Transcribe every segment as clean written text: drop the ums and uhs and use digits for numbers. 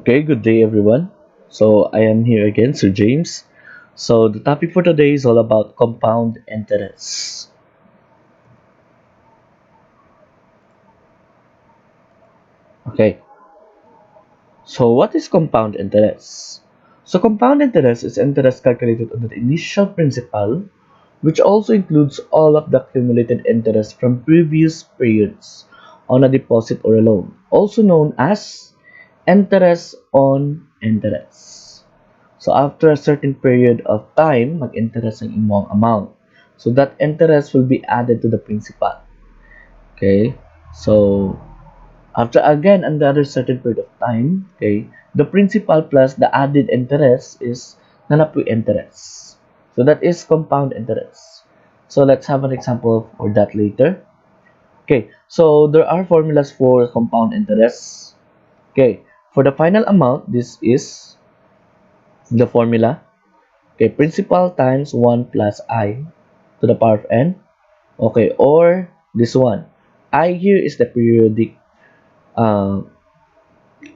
Okay, good day everyone. So I am here again, Sir James. So the topic for today is all about compound interest. Okay, so what is compound interest? So compound interest is interest calculated on the initial principal, which also includes all of the accumulated interest from previous periods on a deposit or a loan, also known as interest on interest. So after a certain period of time, mag-interest ang imong amount. So that interest will be added to the principal. Okay? So after again another certain period of time, okay, the principal plus the added interest is nanapoy interest. So that is compound interest. So let's have an example for that later. Okay, so there are formulas for compound interest. Okay, for the final amount, this is the formula. Okay, principal times 1 plus I to the power of n. Okay, or this one. I here is the uh,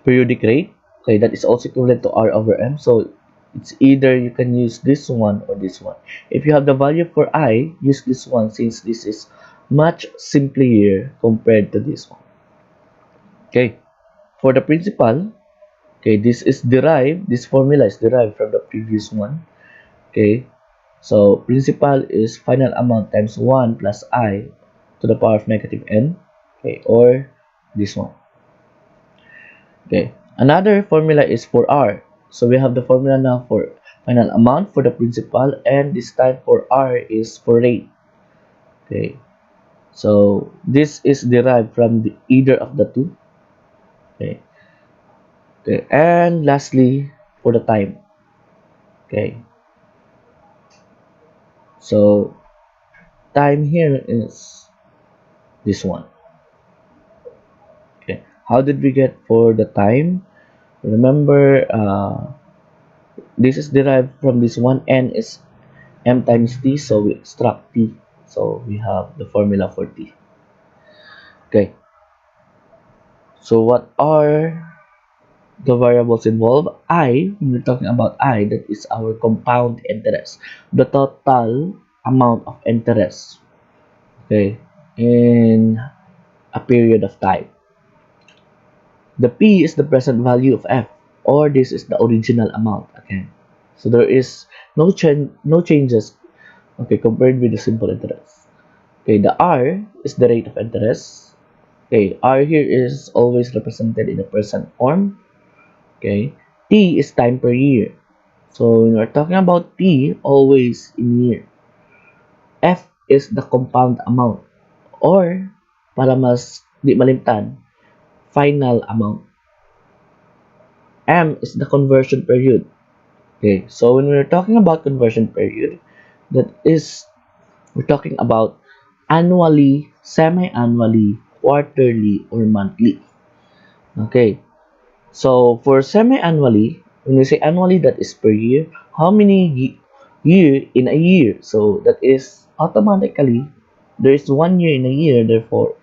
periodic rate. Okay, that is also equivalent to R over M. So it's either you can use this one or this one. If you have the value for I, use this one since this is much simpler compared to this one. Okay, for the principal, okay, this formula is derived from the previous one. Okay, so principal is final amount times 1 plus I to the power of negative n. Okay, or this one. Okay, another formula is for R. So we have the formula now for final amount for the principal, and this time for R is for rate. Okay, so this is derived from either of the two. Okay, okay, and lastly for the time. Okay, so time here is this one. Okay, how did we get for the time? Remember, this is derived from this one. N is m times t, so we extract t. So we have the formula for t. Okay, so what are the variables involved? I, when we're talking about I, that is our compound interest, the total amount of interest, okay, in a period of time. The P is the present value of F, or this is the original amount again. So there is no changes, okay, compared with the simple interest. Okay, the R is the rate of interest. Okay, R here is always represented in the present form. Okay, T is time per year. So when we're talking about T, always in year. F is the compound amount, or para mas di malimtan, final amount. M is the conversion period. Okay, so when we're talking about conversion period, that is, we're talking about annually, semi-annually, quarterly, or monthly. Okay, so for semi-annually, when we say annually, that is per year. How many year in a year? So that is automatically there is 1 year in a year. Therefore,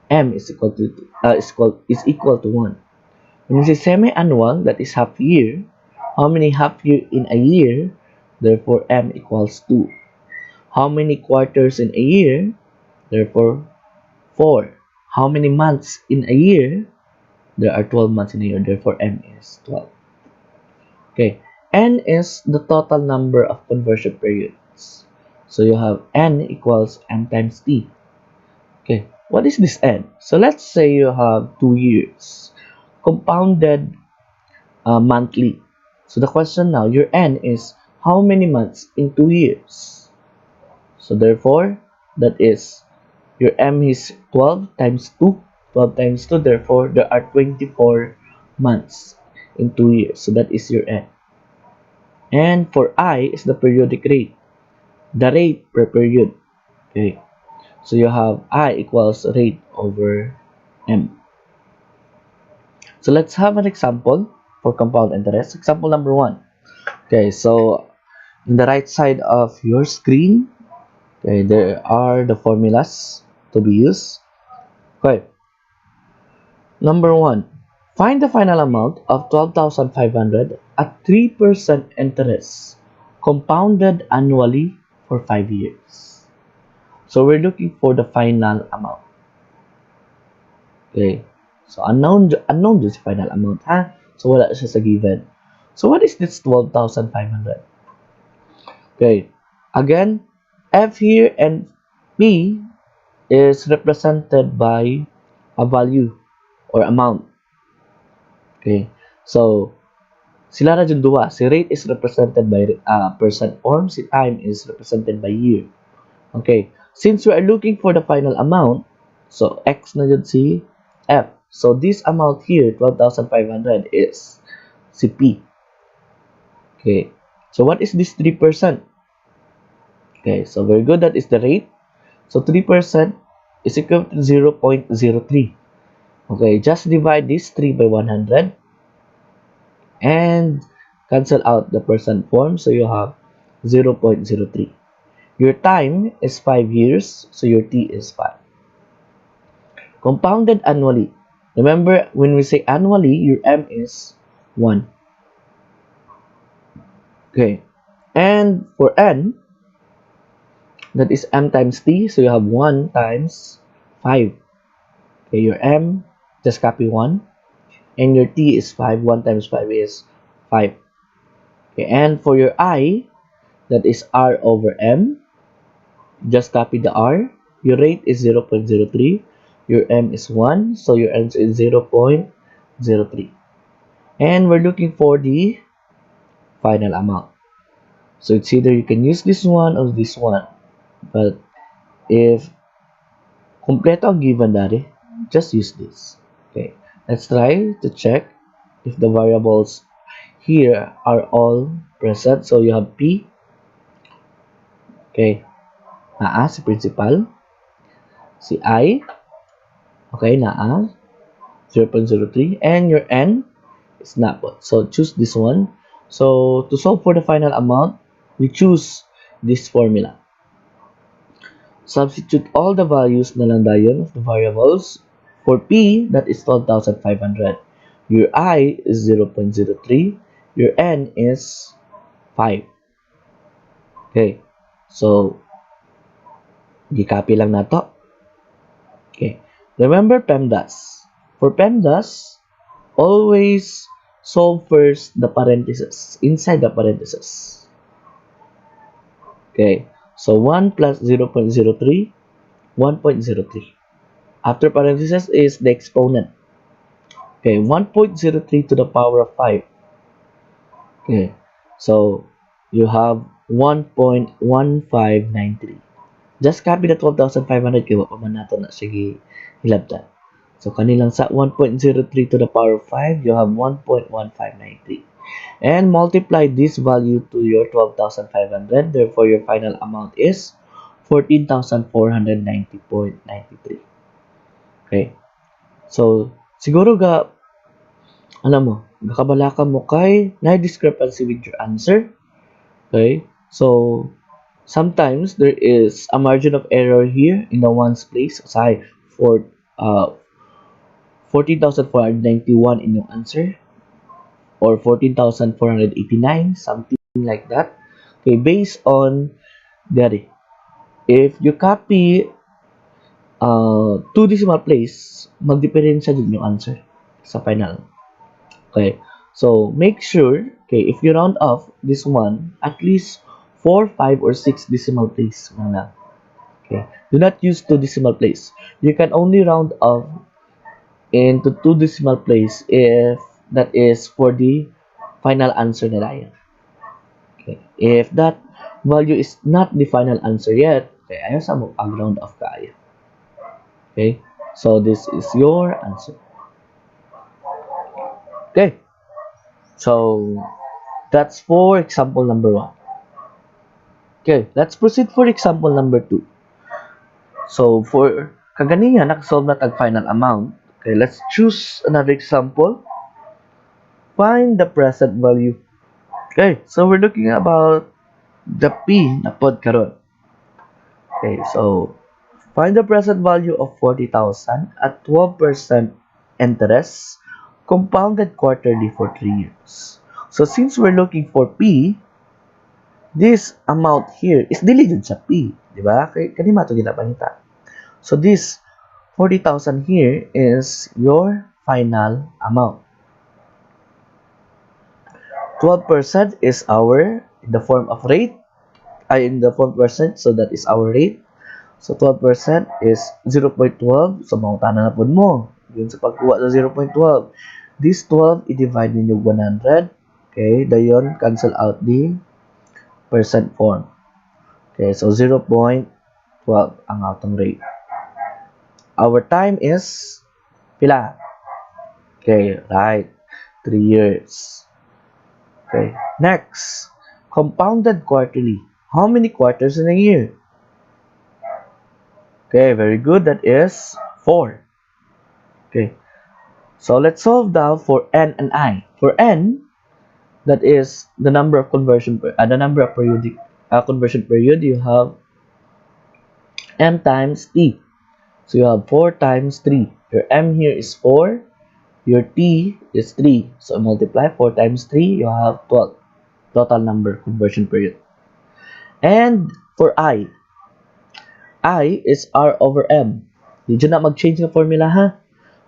M is equal to 1. When we say semi-annual, that is half year. How many half year in a year? Therefore, M equals 2. How many quarters in a year? Therefore, 4. How many months in a year? There are 12 months in a year. Therefore, M is 12. Okay. N is the total number of conversion periods. So you have N equals M times T. Okay. What is this N? So let's say you have 2 years. Compounded monthly. So the question now, your N is how many months in 2 years? So therefore, that is your M is 12 times 2. 12 times 2, therefore, there are 24 months in 2 years. So that is your N. And for I is the periodic rate. The rate per period. Okay. So you have I equals rate over M. So let's have an example for compound interest. Example number 1. Okay, so in the right side of your screen, okay, there are the formulas to be used. Okay, number 1. Find the final amount of 12,500 at 3% interest, compounded annually for 5 years. So we're looking for the final amount. Okay. So unknown just final amount, ha? So wala siya sa given. So what is this 12,500? Okay. Again, F here and P is represented by a value or amount. Okay. So sila ra jud duha. Si rate is represented by percent form, si time is represented by year. Okay. Since we are looking for the final amount, so X na jud si F. So this amount here, 12,500 is si P. Okay. So what is this 3%? Okay, so very good. That is the rate. So 3% is equal to 0.03. Okay, just divide this 3 by 100 and cancel out the percent form. So you have 0.03. Your time is 5 years, so your T is 5. Compounded annually. Remember, when we say annually, your M is 1. Okay. And for N, that is M times T, so you have 1 times 5. Okay, your M, just copy 1. And your T is 5. 1 times 5 is 5. Okay, and for your I, that is R over M. Just copy the R. Your rate is 0.03. Your M is 1. So your answer is 0.03. And we're looking for the final amount. So it's either you can use this one or this one. But if kompleto ang given dati, just use this. Okay. Let's try to check if the variables here are all present. So you have P. Okay. Naa si principal. Si I. Okay, naa. 0.03. And your N is not po. So choose this one. So to solve for the final amount, we choose this formula. Substitute all the values na lang dayon of the variables. For P, that is 12,500. Your I is 0.03. Your N is 5. Okay. So, i-copy lang nato. Okay. Remember PEMDAS. For PEMDAS, always solve first the parentheses, inside the parentheses. Okay. So, 1 plus 0.03, 1.03. After parentheses is the exponent. Okay, 1.03 to the power of 5. Okay, so you have 1.1593. Just copy the 12,500 kaya pa man nato na sige hilabtan. So kanilang sa 1.03 to the power of 5, you have 1.1593. And multiply this value to your 12,500. Therefore, your final amount is 14,490.93. Okay. So, siguro alam mo, gakabalaka mo kay na discrepancy with your answer. Okay? So, sometimes there is a margin of error here in the ones place. Say, for 14,491 in your answer or 14,489, something like that. Okay, based on there. If you copy two decimal place, magdiferensya din yung answer sa final. Okay, so make sure, okay, if you round off this one, at least 4, 5, or 6 decimal place man lang. Okay, do not use 2 decimal place. You can only round off into 2 decimal place if that is for the final answer nila yan. Okay, if that value is not the final answer yet, okay, ayaw sa mo pag-round off kaya. Okay, so this is your answer. Okay, so that's for example number 1. Okay, let's proceed for example number 2. So, for kaganiya, nakasolve na tag final amount. Okay, let's choose another example. Find the present value. Okay, so we're looking about the P na pod karon. Okay, so find the present value of 40,000 at 12% interest, compounded quarterly for 3 years. So since we're looking for P, this amount here is deleted sa P. Diba? Kanima ito ginapanita. So this 40,000 here is your final amount. 12% is our, in the form of rate, in the form percent, so that is our rate. So 12% is 0.12. So mautana na po mo. Yun sa pagkuha sa 0.12. This 12, i-divide ninyo 100. Okay, dayon cancel out the percent form. Okay, so 0.12 ang atong rate. Our time is pila? Okay, right. 3 years. Okay, next. Compounded quarterly. How many quarters in a year? Okay, very good. That is 4. Okay, so let's solve now for n and I. For n, that is the number of conversion the number of periodic conversion period. You have m times t. So you have 4 times 3. Your m here is 4. Your t is 3. So multiply 4 times 3. You have 12. Total number conversion period. And for I is r over m. Did you not mag-change the formula, ha?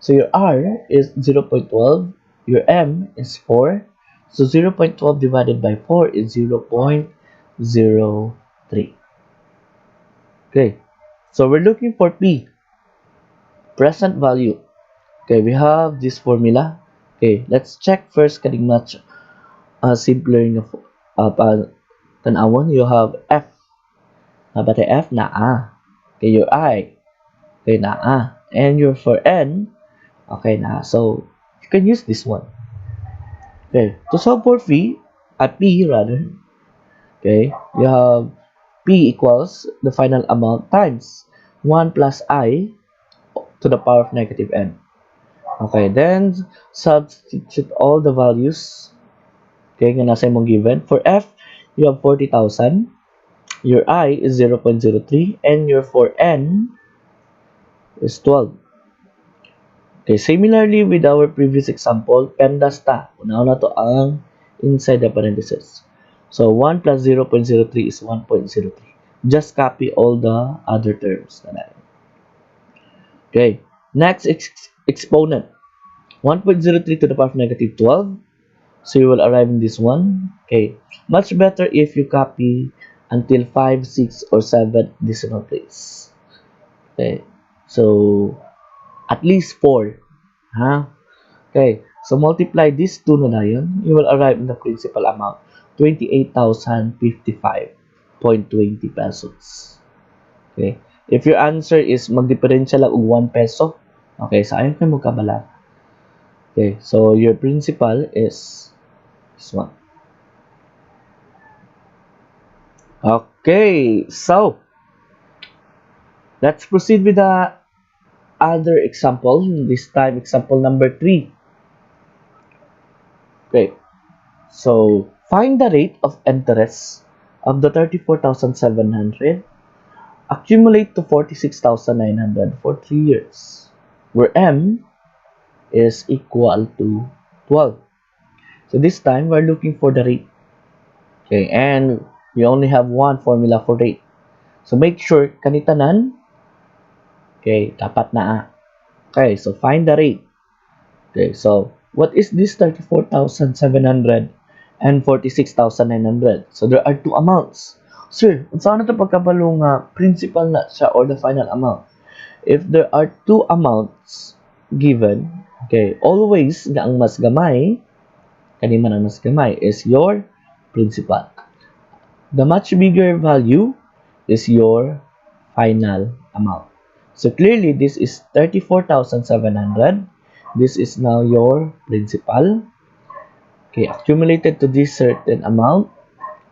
So your r is 0.12. Your m is 4. So 0.12 divided by 4 is 0.03. Okay. So we're looking for P. Present value. Okay, we have this formula. Okay, let's check first kaning match. Simpler nga tanawon. You have F. Nabatay F na A. Okay, your I. Okay, na A. And your for N. Okay na. So, you can use this one. Okay, to solve for P rather. Okay, you have P equals the final amount times 1 plus I to the power of negative N. Okay, then substitute all the values. Okay, nga nasa imong given. For F, you have 40,000. Your I is 0.03 and your for N is 12. Okay, similarly with our previous example, pendas ta. Una-una to ang inside the parentheses. So 1 plus 0.03 is 1.03. Just copy all the other terms. Okay, next exponent. 1.03 to the power of negative 12. So you will arrive in this one. Okay, much better if you copy until 5, 6, or 7 decimal place. Okay, so at least 4. Huh? Okay, so multiply these two na yun, you will arrive in the principal amount, 28,055.20 pesos. Okay, if your answer is mag-differential lang og 1 peso, okay, sa ayon kayo magkabala. Okay, so your principal is this one. Okay, so let's proceed with the other example. This time, example number 3. Okay, so find the rate of interest of the 34,700 accumulate to 46,900 for 3 years, where m is equal to 12. So this time, we're looking for the rate. Okay, and we only have one formula for rate. So make sure kanitanan. Okay, dapat na. Okay, so find the rate. Okay, so what is this 34,700 and 46,900? So there are two amounts. Sir, saan na ito pagkabalo nga principal na siya or the final amount? If there are two amounts given, okay, always na ang mas gamay, kanima ang mas gamay is your principal. The much bigger value is your final amount. So clearly, this is 34,700. This is now your principal. Okay, accumulated to this certain amount.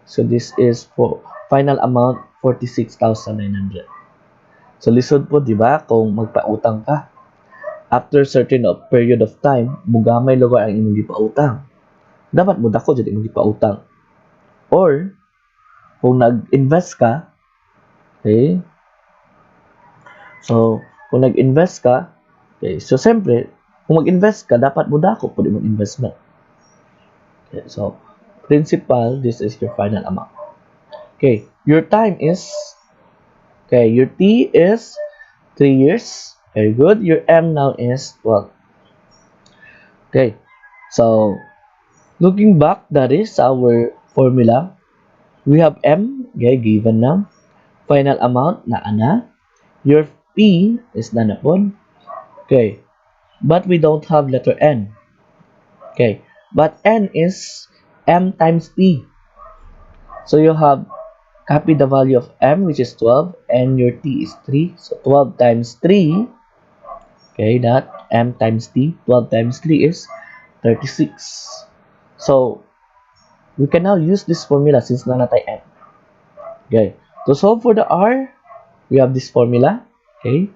So this is for final amount 46,900. So lisod po, di ba? Kung magpautang ka, after certain period of time, mugamay lugar ang imong gipautang. Dapat mo dako jud imong gipautang. Or kung nag-invest ka, okay? So, kung nag-invest ka, okay, so siyempre, Kung mag-invest ka, dapat mo dako po mong investment. Okay, so, principal, this is your final amount. Okay, your time is, okay, your T is 3 years. Very good. Your M now is 12. Okay, so, looking back, that is our formula. We have M, okay, given na. Final amount, na ana. Your P is na napon. Okay, but we don't have letter N. Okay, but N is M times T. So you have copy the value of M, which is 12, and your T is 3. So 12 times 3, okay, that M times T, 12 times 3 is 36. So we can now use this formula since nanatay N. Okay, to solve for the R, we have this formula. Okay,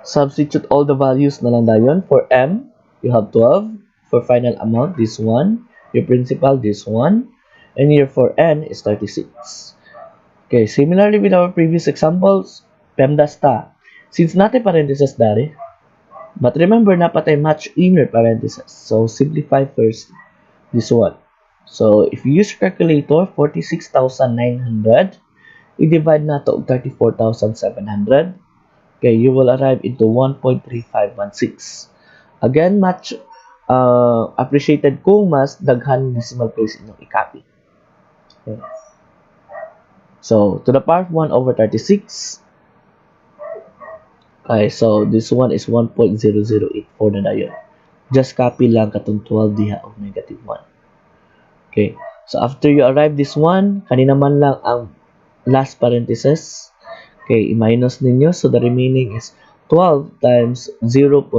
substitute all the values na lang dayon. For M, you have 12. For final amount, this one. Your principal, this one. And your for N is 36. Okay, similarly with our previous examples, PEMDAS ta. Since natin parentheses dari, but remember na patay match inner parentheses. So simplify first this one. So if you use calculator, 46,900, i-divide na to 34,700. Okay, you will arrive into 1.3516. Again, much appreciated kung mas daghan decimal place inyong i-copy. Okay. So, to the power of 1 over 36. Okay, so this one is 1.0084 na dayon. Just copy lang katong 12 diha of negative 1. Okay, so after you arrive this one, kanina man lang ang last parenthesis. Okay, i-minus ninyo. So, the remaining is 12 times 0.0084.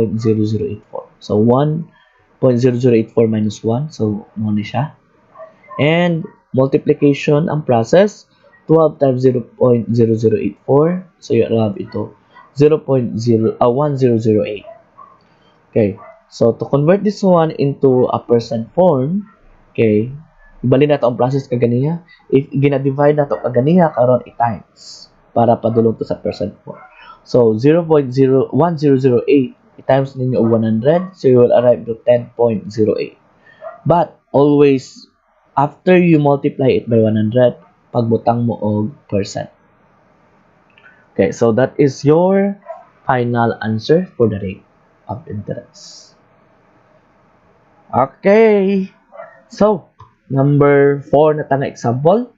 So, 1.0084 minus 1. So, muna siya. And, multiplication ang process. 12 times 0.0084. So, you have ito 1008. Okay. So, to convert this one into a percent form, okay, ibalin nato ang process kaganiya. If gina-divide nato kaganiya karon i-times para padulong to sa percent form. So 0.01008 i-times ninyo og 100, so you will arrive to 10.08. But always after you multiply it by 100, pagbutang mo og percent. Okay, so that is your final answer for the rate of interest. Okay. So, number 4 na tanong example.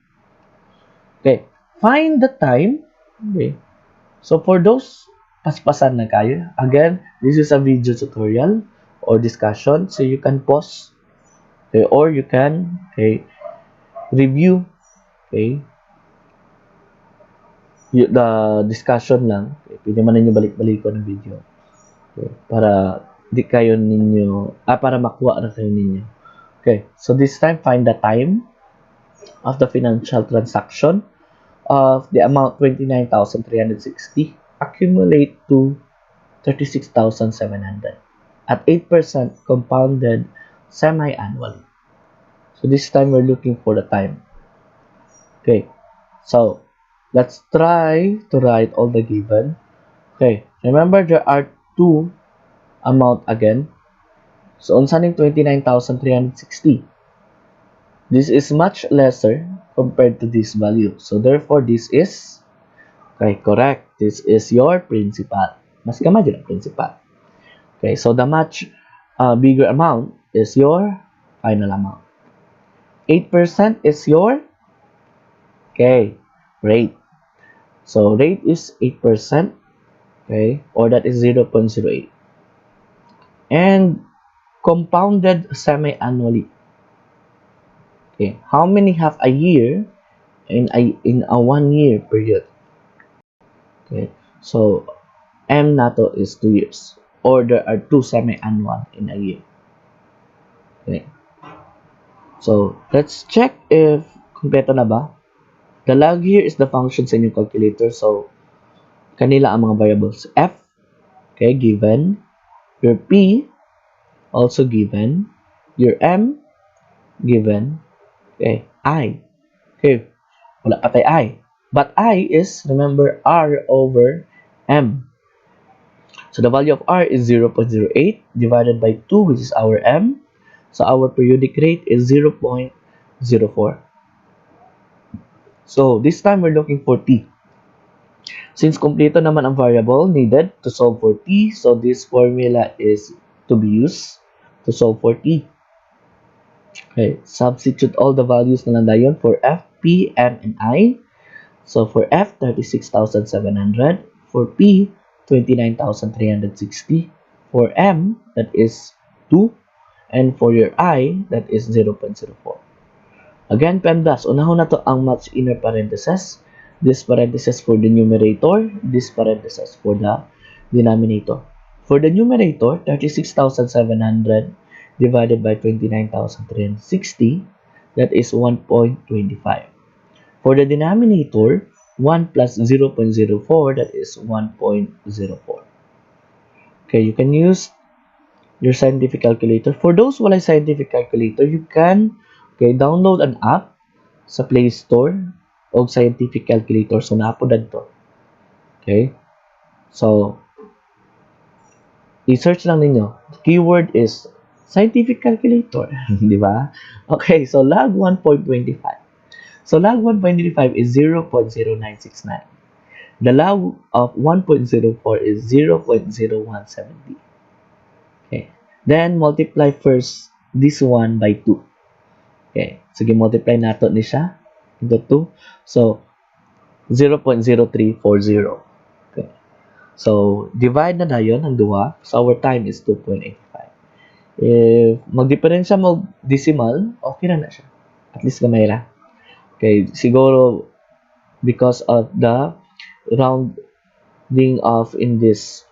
Okay. Find the time. Okay. So, for those paspasan na kayo, again, this is a video tutorial or discussion. So, you can pause. Okay, or you can review okay, the discussion lang. Okay, pwede man ninyo balik-balik ko ng video. Okay, para di kayo ninyo, para makuha na kayo ninyo. Okay, so this time, find the time of the financial transaction of the amount 29,360 accumulate to 36,700 at 8% compounded semi-annually. So this time we're looking for the time. Okay, so let's try to write all the given. Okay, remember there are two amount again. So unsa ning 29,360? This is much lesser compared to this value. So therefore, this is, okay, correct. This is your principal. Mas kama dyan ang principal. Okay, so the much bigger amount is your final amount. 8% is your, okay, rate. So rate is 8%, okay, or that is 0.08. And compounded semi-annually. Okay, how many have a year in a 1 year period? Okay, so M nato is 2 years, or there are 2 semi-annual in a year. Okay, so let's check if kompleto na ba. The log here is the function sa inyong calculator. So kanila ang mga variables. F, okay, given. Your P, also given. Your M, given. Okay, I. Okay, wala pa tayo I. But I is, remember, R over M. So the value of R is 0.08 divided by 2, which is our M. So our periodic rate is 0.04. So this time we're looking for T. Since kumpleto naman ang variable needed to solve for T, so this formula is to be used to solve for T. Okay, substitute all the values na lang dayon for F, P, M, and I. So for F, 36,700. For P, 29,360. For M, that is 2. And for your I, that is 0.04. Again, PEMDAS, unahon na to ang match inner parentheses. This parentheses for the numerator, this parentheses for the denominator. For the numerator, 36,700 divided by 29,360, that is 1.25. For the denominator, 1 plus 0.04, that is 1.04. Okay, you can use your scientific calculator. For those who like scientific calculator, you can download an app sa Play Store o scientific calculator. So, napo to. Okay? So, i-search lang ninyo. The keyword is scientific calculator. Di ba? Okay, so log 1.25. So, log 1.25 is 0.0969. The log of 1.04 is 0.0170. Okay. Then, multiply first this one by 2. Okay. Sige, multiply nato ni siya into 2. So, 0.0340. Okay. So, divide na dayon ang duha. So, our time is 2.85. If magdiferensya mo decimal, okay na siya. At least gamay ra. Okay. Siguro, because of the rounding off in this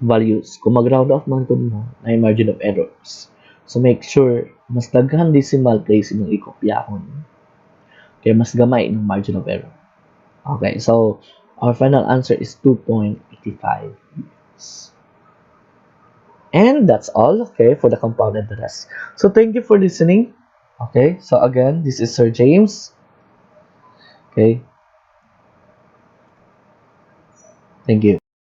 values. Kung mag-round off man kun mo, may margin of errors. So make sure mas daghan decimal place imong ikopyahon. Kaya mas gamay ng margin of error. Okay, so our final answer is 2.85. And that's all, okay, for the compound interest. So thank you for listening. Okay, so again, this is Sir James. Okay. Thank you.